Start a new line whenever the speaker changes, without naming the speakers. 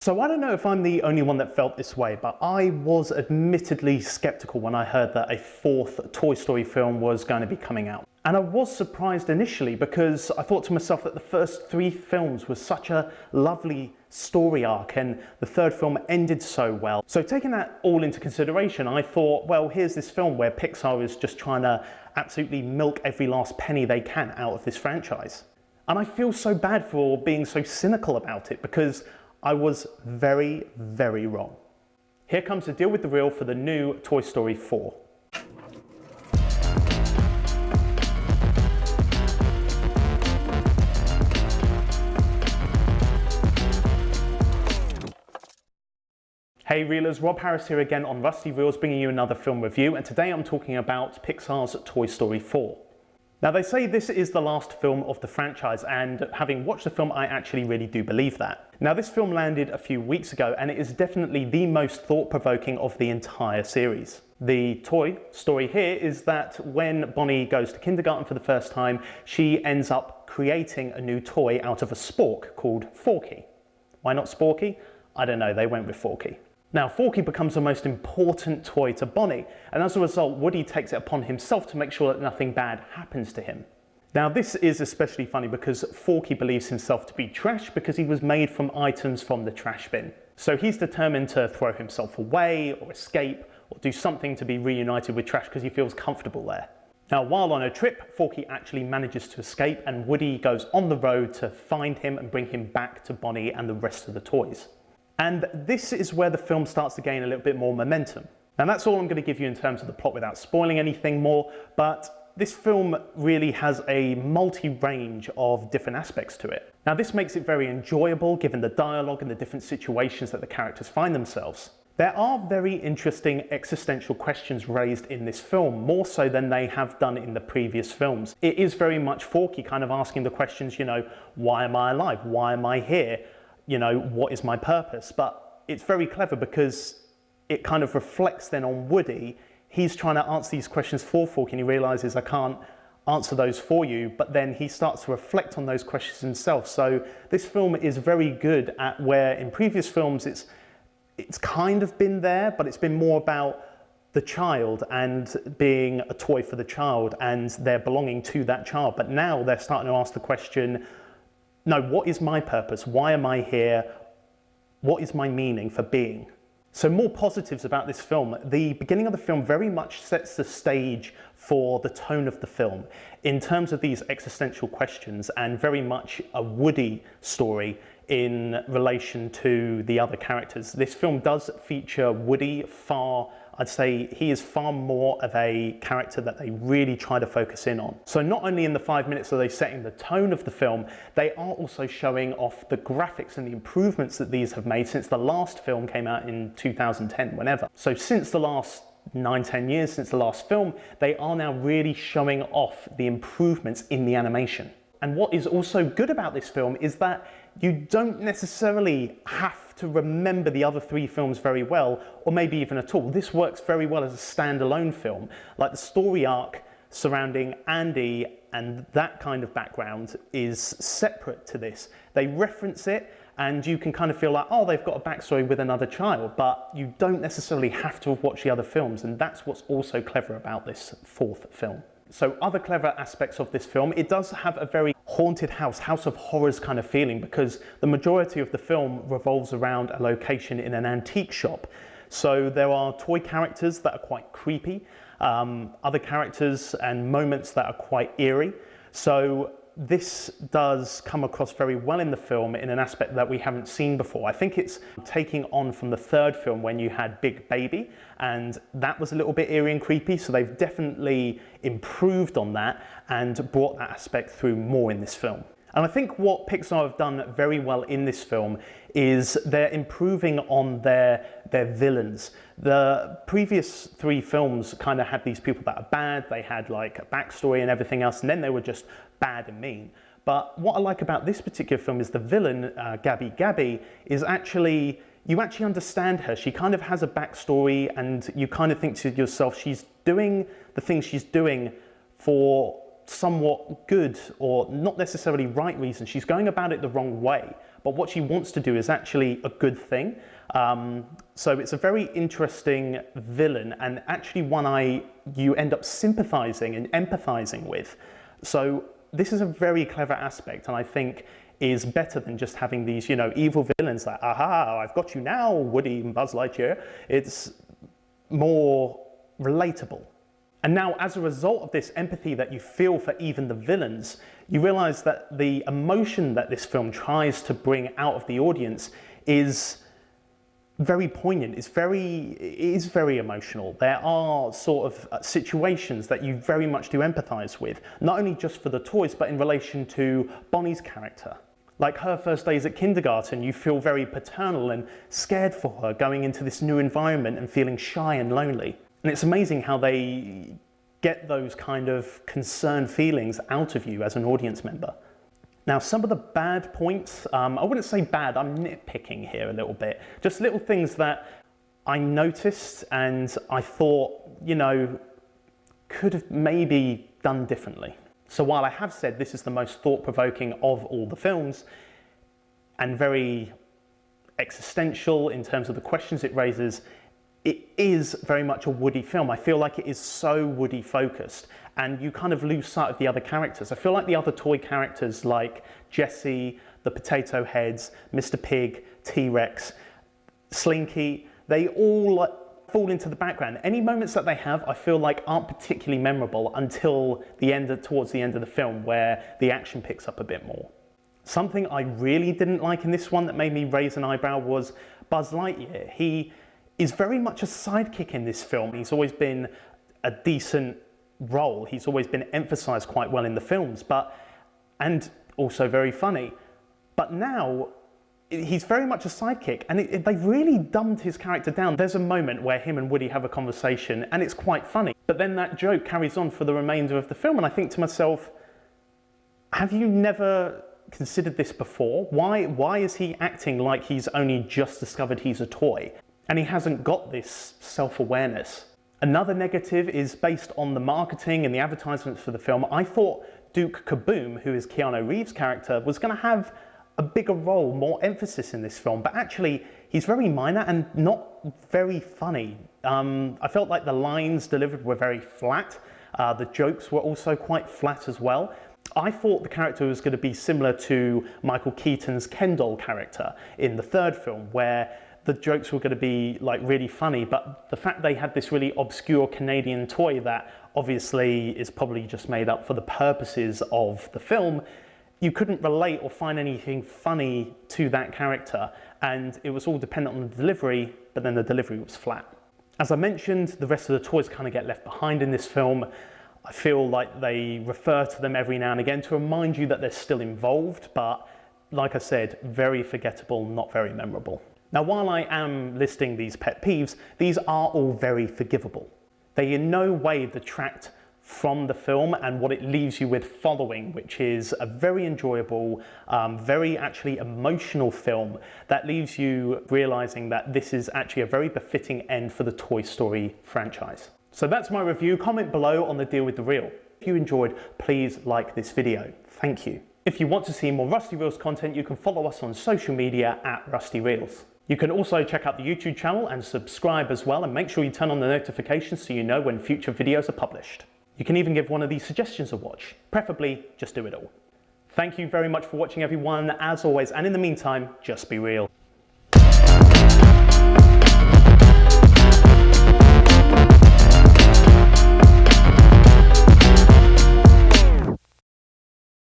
So I don't know if I'm the only one that felt this way, but I was admittedly skeptical when I heard that a fourth Toy Story film was going to be coming out. And I was surprised initially because I thought to myself that the first three films was such a lovely story arc and the third film ended so well. So taking that all into consideration, I thought, well, here's this film where Pixar is just trying to absolutely milk every last penny they can out of this franchise. And I feel so bad for being so cynical about it because I was very, very wrong. Here comes the deal with the reel for the new Toy Story 4. Hey Reelers, Rob Harris here again on Rusty Reels, bringing you another film review, and today I'm talking about Pixar's Toy Story 4. Now they say this is the last film of the franchise, and having watched the film I actually really do believe that. Now this film landed a few weeks ago and it is definitely the most thought-provoking of the entire series. The toy story here is that when Bonnie goes to kindergarten for the first time, she ends up creating a new toy out of a spork called Forky. Why not Sporky? I don't know, they went with Forky. Now, Forky becomes the most important toy to Bonnie, and as a result, Woody takes it upon himself to make sure that nothing bad happens to him. Now, this is especially funny because Forky believes himself to be trash because he was made from items from the trash bin. So he's determined to throw himself away or escape or do something to be reunited with trash because he feels comfortable there. Now, while on a trip, Forky actually manages to escape and Woody goes on the road to find him and bring him back to Bonnie and the rest of the toys. And this is where the film starts to gain a little bit more momentum. Now that's all I'm going to give you in terms of the plot without spoiling anything more, but this film really has a multi-range of different aspects to it. Now this makes it very enjoyable given the dialogue and the different situations that the characters find themselves. There are very interesting existential questions raised in this film, more so than they have done in the previous films. It is very much Forky kind of asking the questions, you know, why am I alive? Why am I here? You know, what is my purpose? But it's very clever because it kind of reflects then on Woody. He's trying to answer these questions for Forky and he realizes I can't answer those for you, but then he starts to reflect on those questions himself. So this film is very good at where in previous films it's kind of been there, but it's been more about the child and being a toy for the child and their belonging to that child. But now they're starting to ask the question, no, what is my purpose? Why am I here? What is my meaning for being? So more positives about this film. The beginning of the film very much sets the stage for the tone of the film in terms of these existential questions and very much a Woody story in relation to the other characters. This film does feature Woody I'd say he is far more of a character that they really try to focus in on. So not only in the 5 minutes are they setting the tone of the film, they are also showing off the graphics and the improvements that these have made since the last film came out in 2010, whenever. So since the last 9-10 years, since the last film, they are now really showing off the improvements in the animation. And what is also good about this film is that you don't necessarily have to remember the other three films very well, or maybe even at all. This works very well as a standalone film. Like the story arc surrounding Andy and that kind of background is separate to this. They reference it and you can kind of feel like, oh, they've got a backstory with another child, but you don't necessarily have to have watched the other films, and that's what's also clever about this fourth film. So other clever aspects of this film, it does have a very haunted house of horrors kind of feeling because the majority of the film revolves around a location in an antique shop. So there are toy characters that are quite creepy, other characters and moments that are quite eerie. So this does come across very well in the film in an aspect that we haven't seen before. I think it's taking on from the third film when you had Big Baby, and that was a little bit eerie and creepy, so they've definitely improved on that and brought that aspect through more in this film. And I think what Pixar have done very well in this film is they're improving on their villains. The previous three films kind of had these people that are bad, they had like a backstory and everything else, and then they were just bad and mean. But what I like about this particular film is the villain, Gabby, is actually, you actually understand her. She kind of has a backstory and you kind of think to yourself, she's doing the things she's doing for somewhat good or not necessarily right reasons. She's going about it the wrong way, but what she wants to do is actually a good thing. So it's a very interesting villain, and actually one you end up sympathizing and empathizing with. So this is a very clever aspect, and I think is better than just having these, you know, evil villains like, aha, I've got you now, Woody and Buzz Lightyear. It's more relatable. And now, as a result of this empathy that you feel for even the villains, you realize that the emotion that this film tries to bring out of the audience is very poignant. It is very emotional. There are sort of situations that you very much do empathize with, not only just for the toys, but in relation to Bonnie's character. Like her first days at kindergarten, you feel very paternal and scared for her going into this new environment and feeling shy and lonely. And it's amazing how they get those kind of concerned feelings out of you as an audience member. Now, some of the bad points, I wouldn't say bad, I'm nitpicking here a little bit. Just little things that I noticed and I thought, you know, could have maybe done differently. So while I have said this is the most thought-provoking of all the films and very existential in terms of the questions it raises, it is very much a Woody film. I feel like it is so Woody focused and you kind of lose sight of the other characters. I feel like the other toy characters like Jessie, the Potato Heads, Mr. Pig, T-Rex, Slinky, they all fall into the background. Any moments that they have, I feel like aren't particularly memorable until towards the end of the film where the action picks up a bit more. Something I really didn't like in this one that made me raise an eyebrow was Buzz Lightyear. He is very much a sidekick in this film. He's always been a decent role. He's always been emphasized quite well in the films, and also very funny. But now he's very much a sidekick, and they've really dumbed his character down. There's a moment where him and Woody have a conversation and it's quite funny, but then that joke carries on for the remainder of the film, and I think to myself, have you never considered this before? Why is he acting like he's only just discovered he's a toy? And he hasn't got this self-awareness. Another negative is based on the marketing and the advertisements for the film. I thought Duke Kaboom, who is Keanu Reeves' character, was going to have a bigger role, more emphasis in this film, but actually he's very minor and not very funny. I felt like the lines delivered were very flat. The jokes were also quite flat as well. I thought the character was going to be similar to Michael Keaton's Ken doll character in the third film, where the jokes were going to be like really funny, but the fact they had this really obscure Canadian toy that obviously is probably just made up for the purposes of the film, you couldn't relate or find anything funny to that character, and it was all dependent on the delivery, but then the delivery was flat. As I mentioned, the rest of the toys kind of get left behind in this film. I feel like they refer to them every now and again to remind you that they're still involved, but like I said, very forgettable, not very memorable. Now, while I am listing these pet peeves, these are all very forgivable. They in no way detract from the film and what it leaves you with following, which is a very enjoyable, very actually emotional film that leaves you realizing that this is actually a very befitting end for the Toy Story franchise. So that's my review. Comment below on the deal with the reel. If you enjoyed, please like this video. Thank you. If you want to see more Rusty Reels content, you can follow us on social media at Rusty Reels. You can also check out the YouTube channel and subscribe as well, and make sure you turn on the notifications so you know when future videos are published. You can even give one of these suggestions a watch. Preferably, just do it all. Thank you very much for watching, everyone, as always, and in the meantime, just be real.